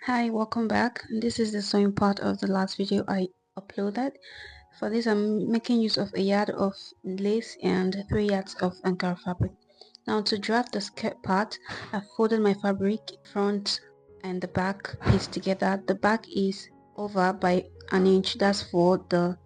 Hi, welcome back. This is the sewing part of the last video I uploaded. For this, I'm making use of a yard of lace and 3 yards of Ankara fabric. Now to draft the skirt part, I folded my fabric front and the back piece together. The back is over by an inch, that's for the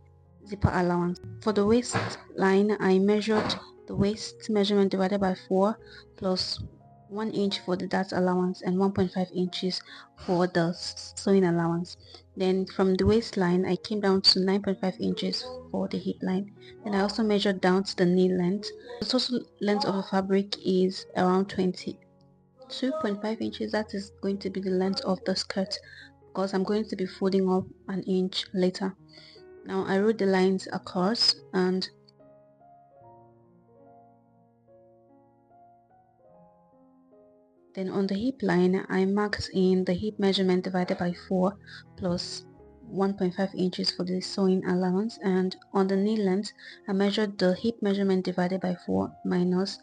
zipper allowance. For the waistline, I measured the waist measurement divided by 4 plus 1 inch for the dart allowance and 1.5 inches for the sewing allowance. Then from the waistline I came down to 9.5 inches for the hip line. Then I also measured down to the knee length. The total length of the fabric is around 22.5 inches. That is going to be the length of the skirt because I'm going to be folding up an inch later. Now I wrote the lines across, and then on the hip line I marked in the hip measurement divided by 4 plus 1.5 inches for the sewing allowance, and on the knee length I measured the hip measurement divided by 4 minus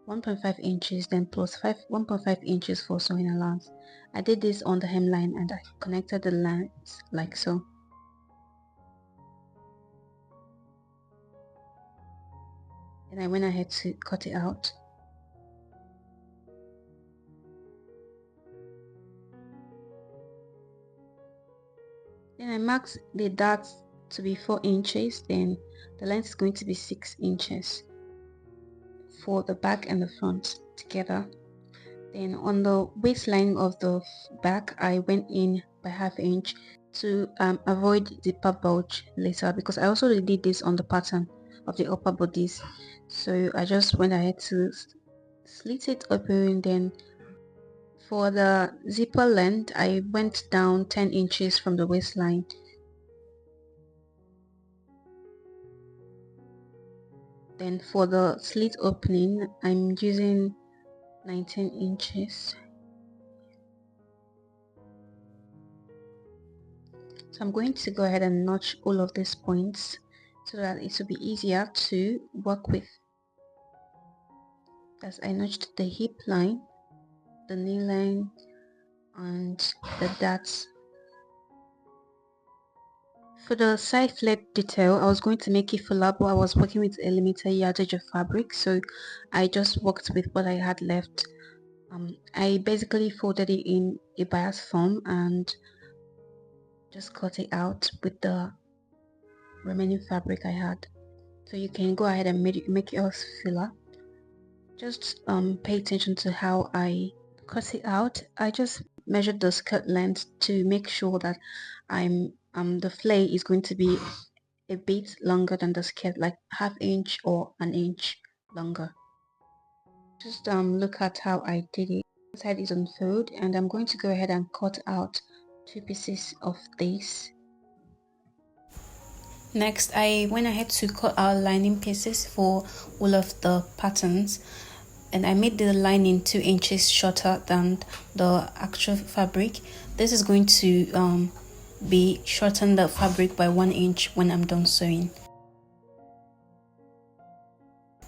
1.5 inches, then plus 1.5 inches for sewing allowance. I did this on the hemline and I connected the lines like so. And I went ahead to cut it out. Then I marked the darts to be 4 inches, then the length is going to be 6 inches for the back and the front together. Then on the waistline of the back I went in by half inch to avoid zipper bulge later, because I also did this on the pattern of the upper bodice. So I just went ahead to slit it open. Then for the zipper length I went down 10 inches from the waistline. Then for the slit opening I'm using 19 inches. So I'm going to go ahead and notch all of these points so that it will be easier to work with. As I notched the hip line, the knee line, and the darts. For the side flap detail, I was going to make it fuller, but I was working with a limited yardage of fabric, so I just worked with what I had left. I basically folded it in a bias form and just cut it out with the remaining fabric I had. So you can go ahead and make yours fuller. Just pay attention to how I cut it out. I just measured the skirt length to make sure that the flay is going to be a bit longer than the skirt, like half inch or an inch longer. Just look at how I did it. One side is unfold, and I'm going to go ahead and cut out 2 pieces of this. Next, I went ahead to cut out lining pieces for all of the patterns, and I made the lining 2 inches shorter than the actual fabric. This is going to be shorten the fabric by 1 inch when I'm done sewing.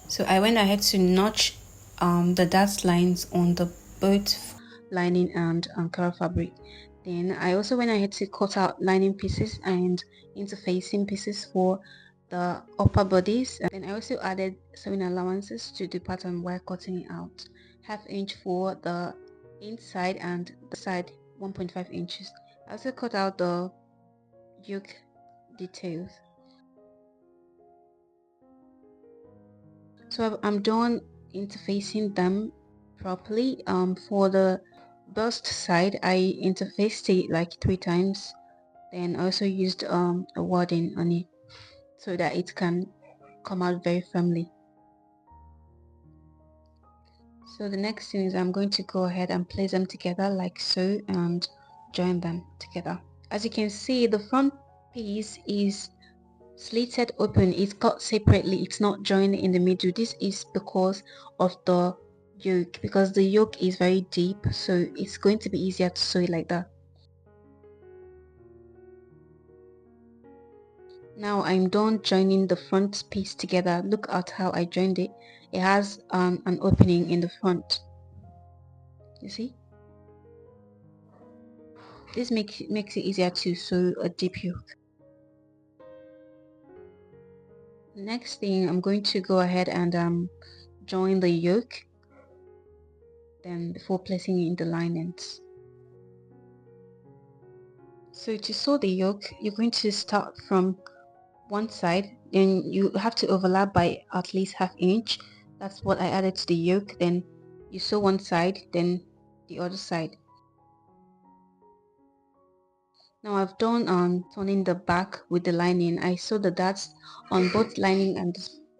So I went ahead to notch the dart lines on the both lining and Ankara fabric. Then I also went ahead to cut out lining pieces and interfacing pieces for the upper bodies. And then I also added sewing allowances to the pattern while cutting it out. Half inch for the inside and the side 1.5 inches. I also cut out the yoke details. So I'm done interfacing them properly. For the bust side I interfaced it like 3 times, then also used a wording on it so that it can come out very firmly. So the next thing is I'm going to go ahead and place them together like so and join them together. As you can see, the front piece is slitted open, it's cut separately, it's not joined in the middle. This is because of the yoke, because the yoke is very deep, so it's going to be easier to sew it like that. Now I'm done joining the front piece together. Look at how I joined it. It has an opening in the front, you see. This makes it easier to sew a deep yoke. Next thing, I'm going to go ahead and join the yoke, then before placing it in the linings. So to sew the yoke, you're going to start from one side, then you have to overlap by at least half inch. That's what I added to the yoke. Then you sew one side, then the other side. Now I've done turning the back with the lining. I sewed the darts on both lining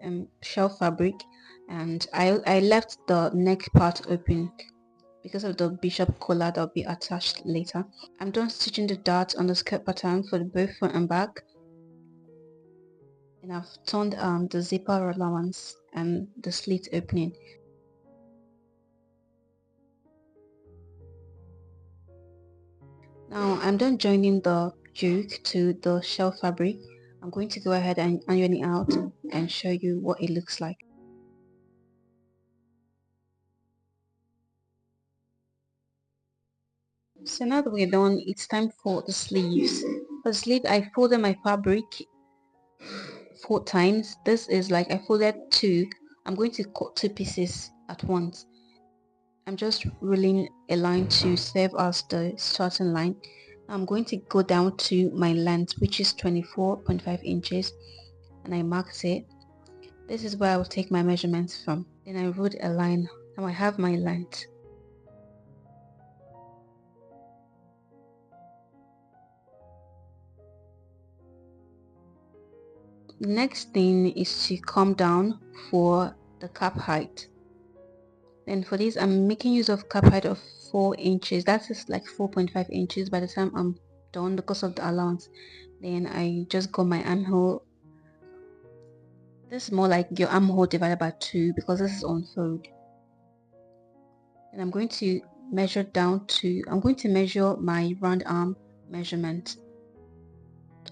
and shell fabric, and I left the neck part open because of the bishop collar that will be attached later. I'm done stitching the darts on the skirt pattern for both front and back, and I've turned the zipper allowance and the slit opening. Now I'm done joining the yoke to the shell fabric. I'm going to go ahead and iron it out and show you what it looks like. So now that we're done, it's time for the sleeves. For the sleeve, I folded my fabric 4 times. This is like I folded 2. I'm going to cut 2 pieces at once. I'm just rolling a line to serve as the starting line. I'm going to go down to my length, which is 24.5 inches, and I marked it. This is where I will take my measurements from. Then I wrote a line. Now I have my length. The next thing is to come down for the cap height. Then for this, I'm making use of cap height of 4 inches. That is like 4.5 inches by the time I'm done because of the allowance. Then I just got my armhole. This is more like your armhole divided by 2 because this is unfold. And I'm going to measure down to, I'm going to measure my round arm measurement.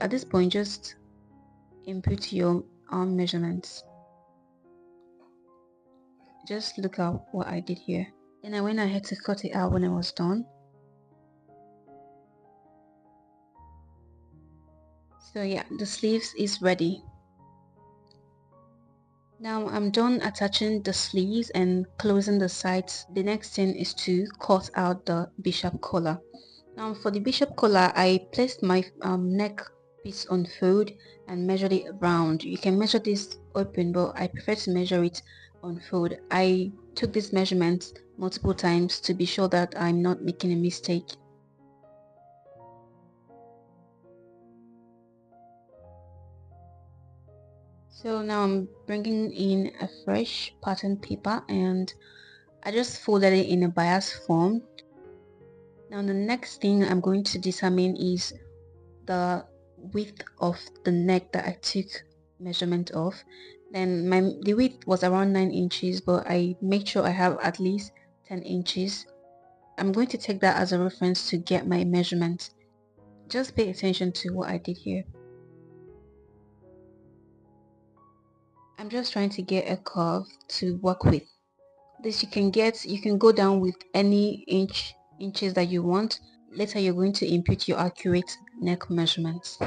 At this point, just input your arm measurements. Just look at what I did here. Then I went ahead to cut it out when I was done. So yeah, the sleeves is ready. Now I'm done attaching the sleeves and closing the sides. The next thing is to cut out the bishop collar. Now for the bishop collar, I placed my neck piece on fold and measured it round. You can measure this open, but I prefer to measure it on fold. I took this measurement multiple times to be sure that I'm not making a mistake. So now I'm bringing in a fresh pattern paper and I just folded it in a bias form. Now the next thing I'm going to determine is the width of the neck that I took measurement of. Then the width was around 9 inches, but I make sure I have at least 10 inches. I'm going to take that as a reference to get my measurement. Just pay attention to what I did here. I'm just trying to get a curve to work with. This you can go down with any inches that you want. Later you're going to input your accurate neck measurements.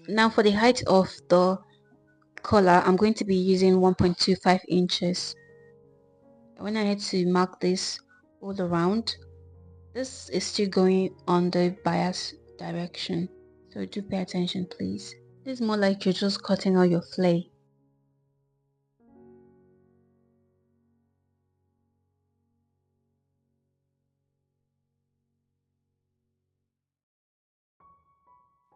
Now for the height of the collar, I'm going to be using 1.25 inches. When I had to mark this all around, this is still going on the bias direction, so do pay attention please. This is more like you're just cutting out your flay.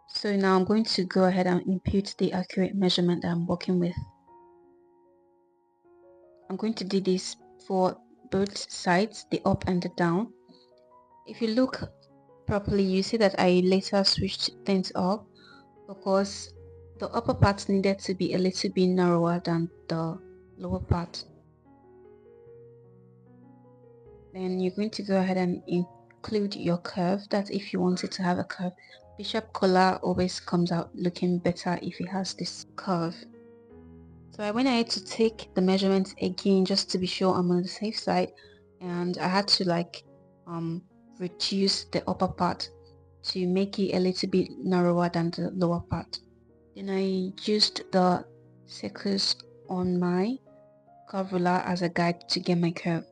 So now I'm going to go ahead and input the accurate measurement that I'm working with. I'm going to do this for both sides, the up and the down. If you look properly, you see that I later switched things up because the upper part needed to be a little bit narrower than the lower part. Then you're going to go ahead and include your curve. That's if you want it to have a curve. Bishop collar always comes out looking better if it has this curve. So I went ahead to take the measurements again just to be sure I'm on the safe side, and I had to like reduce the upper part to make it a little bit narrower than the lower part. Then I used the circles on my curve ruler as a guide to get my curve.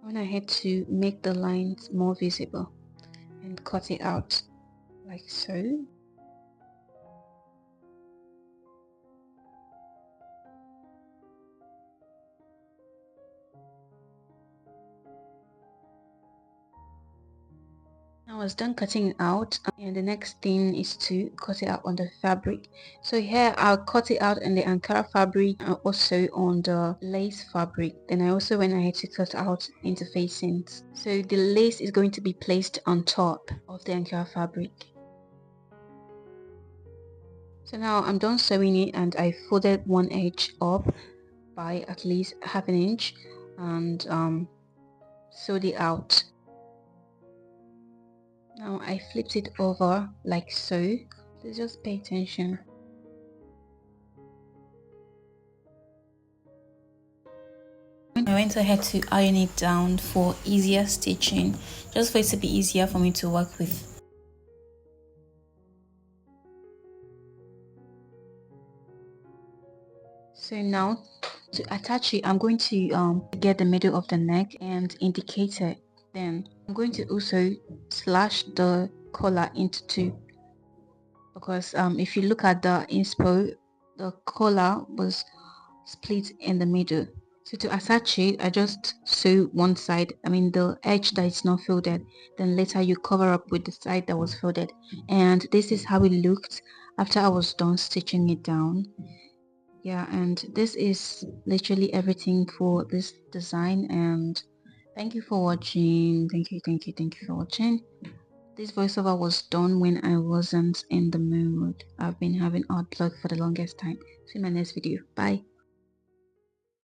I went ahead to make the lines more visible and cut it out like so. I was done cutting it out, and the next thing is to cut it out on the fabric. So here I'll cut it out on the Ankara fabric and also on the lace fabric. Then I also went ahead to cut out interfacings. So the lace is going to be placed on top of the Ankara fabric. So now I'm done sewing it, and I folded one edge up by at least half an inch and sewed it out. Now I flipped it over like so. So just pay attention. I went ahead to iron it down for easier stitching, just for it to be easier for me to work with. So now to attach it, I'm going to get the middle of the neck and indicate it. Then I'm going to also slash the collar into two, because if you look at the inspo, the collar was split in the middle. So to attach it, I just sew one side, the edge that is not folded, then later you cover up with the side that was folded. And this is how it looked after I was done stitching it down. Yeah, and this is literally everything for this design, and thank you for watching. Thank you for watching. This voiceover was done when I wasn't in the mood. I've been having odd luck for the longest time. See you in my next video. Bye.